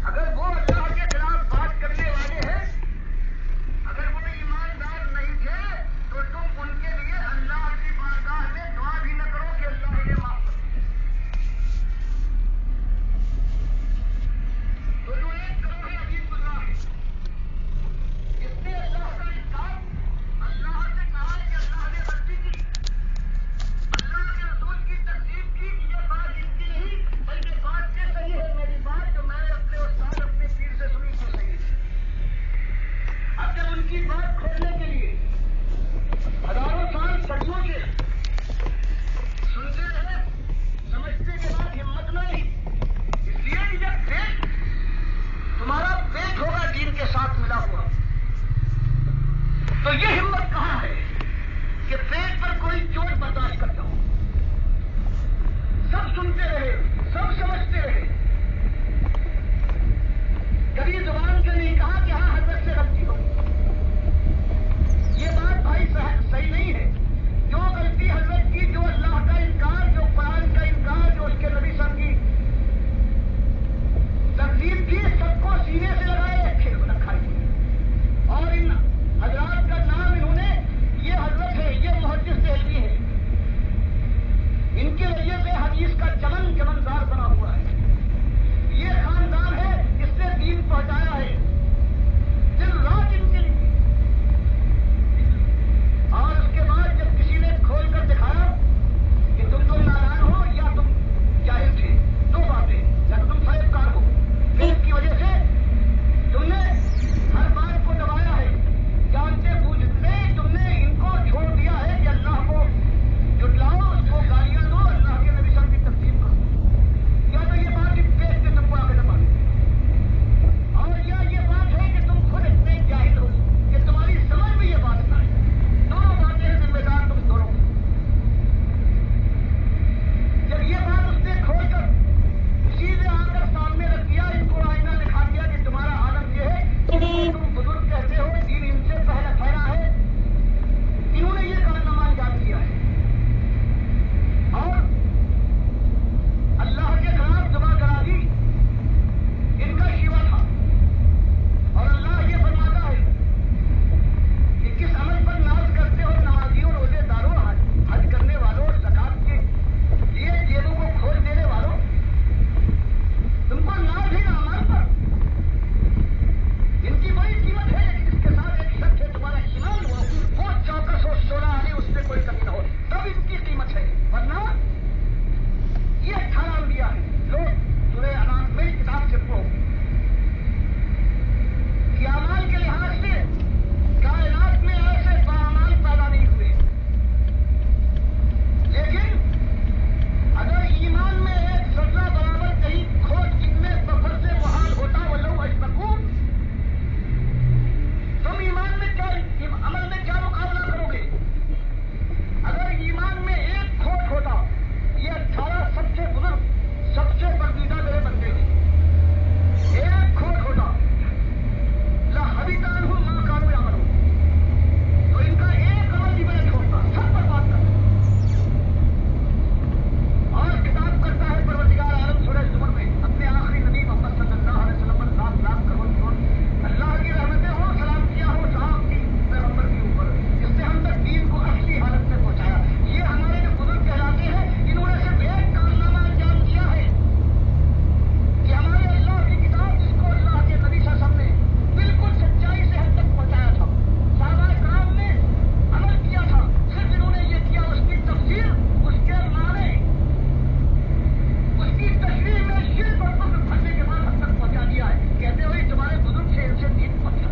اگر وہ اللہ کے خلاف بات کرنے والے ہیں، اگر وہ ایماندار نہیں تھے تو تم ان کے لیے اللہ کی بارگاہ میں دعا بھی نہ کرو کہ اللہ انہیں معاف کر دے۔ تو جو ایک گروہ عجیب گزرا ہے جس نے اللہ کا انکار، اللہ سے کہا کہ اللہ نے غلطی کی، اللہ کے رسول کی تکذیب کی کہ یہ بات ان کی نہیں بلکہ بات کے صحیح ہے، میری بات جو میں نے اپنے استاد اپنے پیر سے سنی تو صحیح ہے۔ اب جب ان کی بات کھولنے کے لیے ہزاروں سال صدیوں سے سنتے رہے، سمجھتے کے بعد ہمت نہ آئی، اس لیے کہ جب پیٹ تمہارا پیٹ ہوگا دین کے ساتھ ملا ہوا، تو یہ ہمت کہاں ہے کہ پیٹ پر کوئی چوٹ برداشت کر جاؤ؟ سب سنتے رہے، سب سمجھتے رہے، کبھی زبان سے نہیں کہا کہ ہاں حضرت سے غلطی ہو، یہ بات بھائی صحیح نہیں ہے۔ جو غلطی حضرت کی، جو اللہ کا انکار، جو قرآن کا انکار، جو اس کے نبی صاحب کی تکذیب کی، سب کو سینے سے لگائے رکھا ہے۔ اور ان حضرات کا نام انہوں نے، یہ حضرت ہے، یہ محدث دہلوی ہے، ان کے ذریعے سے حدیث کا چمنزار بنا ہوا ہے۔ یہ خاندان ہے جس نے دین پہنچایا ہے، دن رات ان کے لیے۔ اور اس کے بعد جب کسی نے کھول کر دکھایا کہ تم نادان ہو یا تم جاہل تھے، دو باتیں، یا تم فریب کار ہو، پھر اس کی وجہ سے تم نے ہر بات کو دبایا ہے، جانتے بوجھتے تم نے ان کو چھوڑ دیا ہے کہ اللہ کو جھٹلاؤ، اس کو گالیاں دو، اللہ کے نبی صلی اللہ علیہ وسلم کی تکذیب کرو، یا تو یہ بات اس پیٹ سے تم کو آگے دبا دے، اور یا یہ بات ہے کہ تم خود اتنے جاہل ہو کہ تمہاری سمجھ میں یہ بات نہ آئے۔ دونوں باتیں ہیں، ذمہ دار تم دونوں۔ جب یہ بات اس نے کھول کر سیدھے آ کر سامنے رکھ دیا، ان کو آئینہ دکھا دیا کہ تمہارا عالم یہ ہے، تم بزرگ کہتے ہو دین ان سے پہلا پھیلا ہے، انہوں نے یہ کارنامہ انجام دیا ہے اور اللہ کے خلاف دعا کرا دی، ان کا شیوا تھا۔ اور اللہ یہ فرماتا ہے کہ کس عمل پر ناز کرتے ہو، نمازیوں، روزے داروں، حج کرنے والوں، زکات کے لیے جیبوں کو کھول دینے والوں، تم کو ناز ہے اعمال پر، ان کی بڑی قیمت ہے، لیکن اس کے ساتھ ایک شرط ہے، تمہارا ایمان ہو، وہ 1416 آنے اس میں کوئی کمی نہ ہو، تب ان کی قیمت ہے، ورنہ یہ 18 انبیاء ہیں۔ لوگ سورہ انعام میں کتاب سے پڑھو کہ اعمال کے لحاظ سے کائنات میں ایسے باعمال پیدا نہیں ہوئے، لیکن اگر ایمان میں ایک ذرہ برابر کہیں کھوٹ جن میں بفر سے محال ہوتا ولو اشرکوا، تم ایمان میں کیا، عمل میں کیا مقابلہ کرو گے؟ اگر ایمان میں ایک کھوٹ ہوتا، یہ 18 سب سے بزرگ، سب سے برگزیدہ میرے بندے ہیں، ایک کھوٹ ہوتا لَحَبِطَ عَنْهُم مَّا كَانُوا يَعْمَلُونَ، تو ان کا ایک عمل بھی میں چھوڑتا، سب برباد کرتا۔ اور کتاب کرتا ہے پروردگار عالم سورہ زمر میں اپنے آخری نبی محمد صلی اللہ علیہ وسلم پر لاکھ لاکھ کروڑ اللہ کی رحمتیں ہو، سلام کیا ہو صاحب کی پیغمبر کے اوپر، جس نے ہم تک دین کو اصلی حالت میں پہنچایا۔ یہ ہمارے جو بزرگ کہلاتے ہیں، انہوں نے صرف ایک کارنامہ انجام دیا ہے کہ ہمارے اللہ کی کتاب جس کو اللہ کے نبی صلی اللہ علیہ وسلم نے بالکل سچائی سے ہم تک پہنچایا تھا، صحابہ کرام نے عمل کیا تھا، صرف انہوں نے یہ کیا، اس کی تفسیر، اس کے معنی، اس کی تشریح میں شرک اور کفر بھرنے کے بعد ہم تک پہنچا دیا ہے، کہتے ہوئے تمہارے بزرگ سے ان سے دین پہنچا،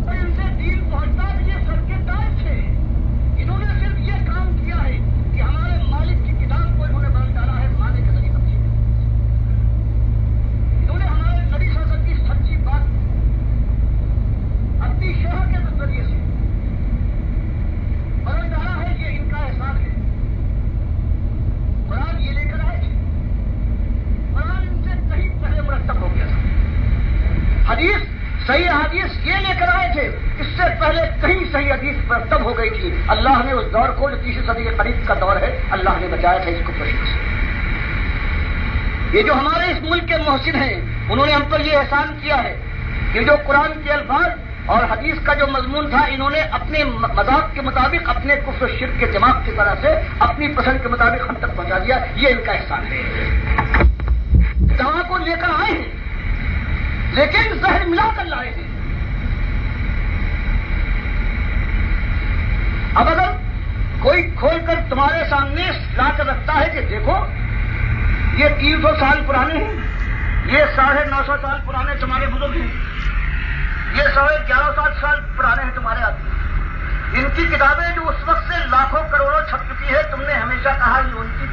اور ان سے دین پہنچتا بھی یہ سب کے تاج تھے، انہوں نے صرف یہ کام کیا ہے کہ ہمارے مالک کی کتاب کو انہوں نے بدل ڈالا ہے معنی کے ذریعے تفسیر، انہوں نے ہمارے نبی صلی اللہ علیہ وسلم کی سچی بات اپنی شرح کے ذریعے سے بدل ڈالا ہے، یہ ان کا احسان ہے۔ قرآن یہ لے کر آئے تھے، قرآن ان سے کہیں پہلے مرتب ہو گیا تھا، حدیث صحیح حدیث یہ لے کر آئے تھے، اس سے پہلے کہیں صحیح حدیث مرتب ہو گئی تھی۔ اللہ نے اس دور کو جو 3 صدی کے قریب کا دور ہے، اللہ نے بچایا تھا اس کو پشت سے۔ یہ جو ہمارے اس ملک کے محسن ہیں انہوں نے ہم پر یہ احسان کیا ہے کہ جو قرآن کے الفاظ اور حدیث کا جو مضمون تھا انہوں نے اپنے مذاق کے مطابق اپنے کفر و شرک کے دماغ کی طرح سے اپنی پسند کے مطابق ہم تک پہنچا دیا. یہ ان کا احسان ہے. دوا کو لے کر آئے ہیں لیکن زہر ملا کر لائے ہیں. اب اگر کوئی کھول کر تمہارے سامنے لا کر رکھتا ہے کہ دیکھو یہ 300 سال پرانے ہیں, یہ 950 سال پرانے تمہارے بزرگ ہیں, یہ 11.5 سال پرانے ہیں تمہارے آدمی, ان کی کتابیں جو اس وقت سے لاکھوں کروڑوں چھپ چکی ہے, تم نے ہمیشہ کہا یہ ان کی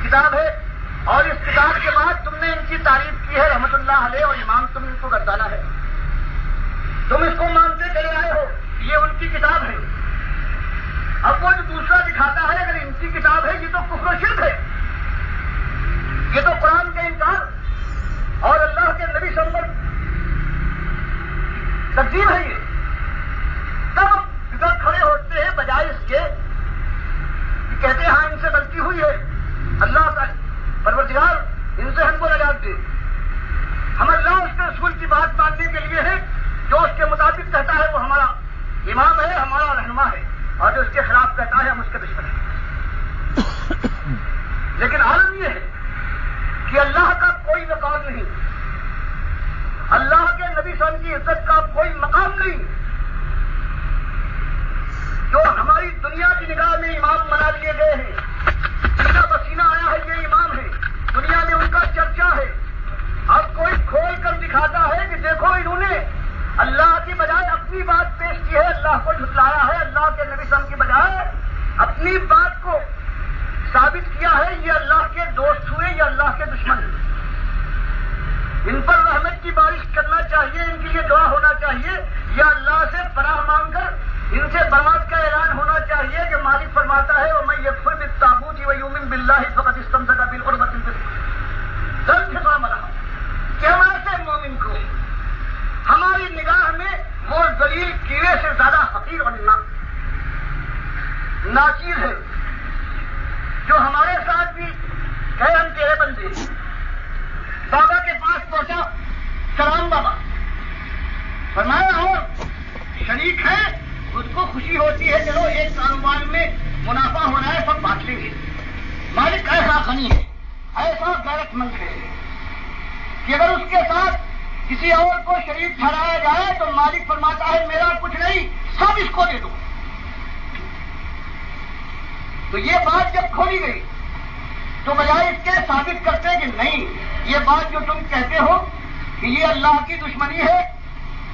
کتاب ہے, اور اس کتاب کے بعد تم نے ان کی تعریف کی ہے رحمت اللہ علیہ, اور امام تم ان کو گردانا ہے. تم اس کو مانتے چلے آئے ہو یہ ان کی کتاب ہے. اب وہ جو دوسرا دکھاتا ہے اگر ان کی کتاب ہے یہ تو کفر و شرک ہے, یہ تو قرآن کا انکار اور اللہ کے نبی صلی اللہ علیہ وسلم تقسیم ہے. یہ تب ادھر کھڑے ہوتے ہیں بجائے اس کے کہ کہتے ہیں ہاں ان سے غلطی ہوئی ہے, اللہ کا پروردگار ان سے ہم کو نجات دے. ہم اللہ اس کے رسول کی بات ماننے کے لیے ہیں, جو اس کے مطابق کہتا ہے وہ ہمارا امام ہے, ہمارا رہنما ہے, اور جو اس کے خلاف کہتا ہے ہم اس کے دشمن ہیں. لیکن عالم یہ ہے کہ اللہ کا کوئی مقام نہیں, اللہ کے نبی صلی اللہ علیہ وسلم کی عزت کا کوئی مقام نہیں. جو ہماری دنیا کی نگاہ میں امام بنا لیے گئے ہیں, جن کا پسینہ آیا ہے یہ امام ہے, دنیا میں ان کا چرچا ہے. اب کوئی کھول کر دکھاتا ہے کہ دیکھو انہوں نے اللہ کی بجائے اپنی بات پیش کی ہے, اللہ کو جھٹلایا ہے, اللہ کے نبی صلی اللہ علیہ وسلم کی بجائے اپنی بات کو ثابت کیا ہے یہ اللہ کے دوست ہوئے, یہ اللہ کے دشمن ہوئے. ان پر رحمت کی بارش کرنا چاہیے, ان کے لیے دعا ہونا چاہیے, یا اللہ سے پناہ مانگ کر ان سے برات کا اعلان ہونا چاہیے کہ مالک فرماتا ہے وَمَن يَكْفُرْ بِالطَّاغُوتِ وَيُؤْمِن بِاللَّهِ فَقَدِ اسْتَمْسَكَ بِالْعُرْوَةِ الْوُثْقَىٰ. دل پھسا مرا کہ ہمارے مومن کو ہماری نگاہ میں وہ ذلیل کیڑے سے زیادہ حقیر اور ناچیز ہے جو ہمارے ساتھ بھی کہ ہم تیرے بندے. بابا کے پاس پہنچا, سلام بابا, فرمایا اور شریک ہے اس کو خوشی ہوتی ہے چلو ایک کاروبار میں منافع ہو رہا ہے سب بانٹ لیں گے. مالک ایسا غنی ہے, ایسا غیرت مند ہے کہ اگر اس کے ساتھ کسی اور کو شریک ٹھہرایا جائے تو مالک فرماتا ہے میرا کچھ نہیں سب اس کو دے دو. تو یہ بات جب کھولی گئی تو بجائے اس کے ثابت کرتے کہ نہیں یہ بات جو تم کہتے ہو کہ یہ اللہ کی دشمنی ہے,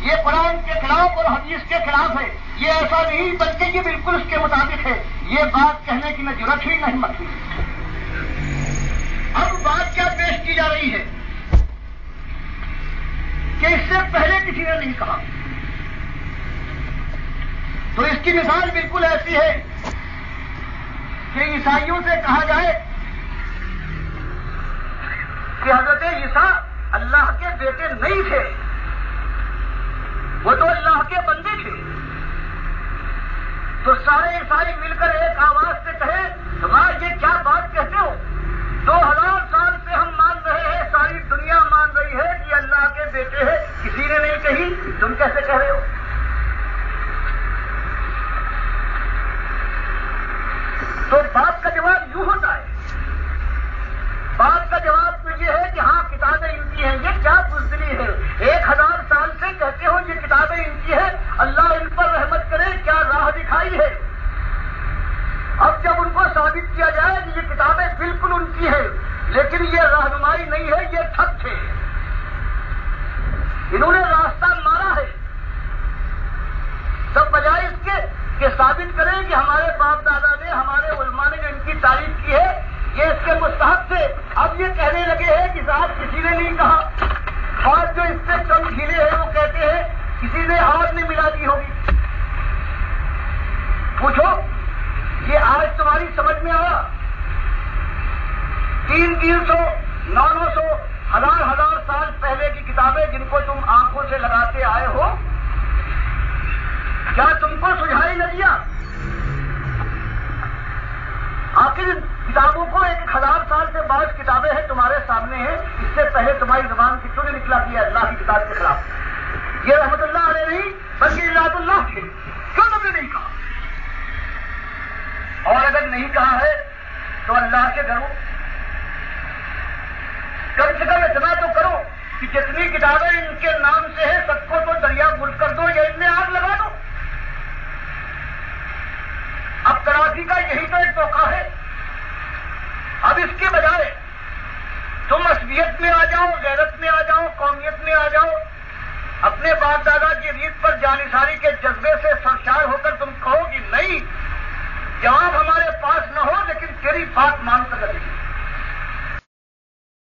یہ قرآن کے خلاف اور حدیث کے خلاف ہے, یہ ایسا نہیں بلکہ یہ بالکل اس کے مطابق ہے, یہ بات کہنے کی نہ جرأت ہوئی نہ ہمت ہوئی. اب بات کیا پیش کی جا رہی ہے کہ اس سے پہلے کسی نے نہیں کہا. تو اس کی مثال بالکل ایسی ہے کہ عیسائیوں سے کہا جائے کہ حضرت عیسیٰ اللہ کے بیٹے نہیں تھے, وہ تو اللہ کے بندے تھے. تو سارے عیسائی مل کر ایک آواز سے کہے تمہارا یہ کیا بات کہتے ہو, 2000 سال سے ہم مان رہے ہیں, ساری دنیا مان رہی ہے کہ اللہ کے بیٹے ہیں, کسی نے نہیں کہی, تم کیسے کہہ رہے ہو. تو بات کا جواب یوں ہوتا ہے, بات کا جواب تو یہ ہے کہ ہاں کتابیں ان کی ہیں, یہ کیا بزدلی ہے, 1000 سال سے کہتے ہو یہ کتابیں ان کی ہیں, اللہ ان پر رحمت کرے, کیا راہ دکھائی ہے. اب جب ان کو ثابت کیا جائے کہ یہ کتابیں بالکل ان کی ہیں لیکن یہ رہنمائی نہیں ہے, یہ ٹھگ تھے, انہوں نے راستہ مارا ہے, تب بجائے اس کے کہ ثابت کریں کہ ہمارے باپ دادا نے, ہمارے علماء نے جو ان کی تعریف کی ہے یہ اس کے مستحق تھے, اب یہ کہنے لگے ہیں کہ صاحب کسی نے نہیں کہا, اور جو اس سے کم ڈھیلے ہیں وہ کہتے ہیں کسی نے آج نے ملا دی ہوگی. پوچھو یہ آج تمہاری سمجھ میں آیا, 300 900 1000 سال پہلے کی کتابیں جن کو تم آنکھوں سے لگاتے آئے ہو, کیا تم کو سجھائی نہ دیا؟ آخر کتابوں کو 1000 سال سے بعض کتابیں ہیں تمہارے سامنے ہیں، اس سے پہلے تمہاری زبان سے کیوں نہیں نکلا کیا اللہ کی کتاب کے خلاف؟ یہ رحمت اللہ علیہ نہیں بلکہ ذات اللہ تھے، کیوں تم نے نہیں کہا؟ اور اگر نہیں کہا ہے تو اللہ سے ڈرو، کم سے کم اتنا تو کرو کہ جتنی کتابیں ان کے نام سے ہیں سب کو تو دریا گل کر دو یا ان میں آگ لگا دو۔ اب کراچی کا یہی تو ایک موقع ہے۔ اب اس کے بجائے تم عصبیت میں آ جاؤ، غیرت میں آ جاؤ، قومیت میں آ جاؤ، اپنے باپ دادا کی ریت پر جانثاری کے جذبے سے سرشار ہو کر تم کہو کہ نہیں، جواب ہمارے پاس نہ ہو لیکن تیری بات مان کر رہی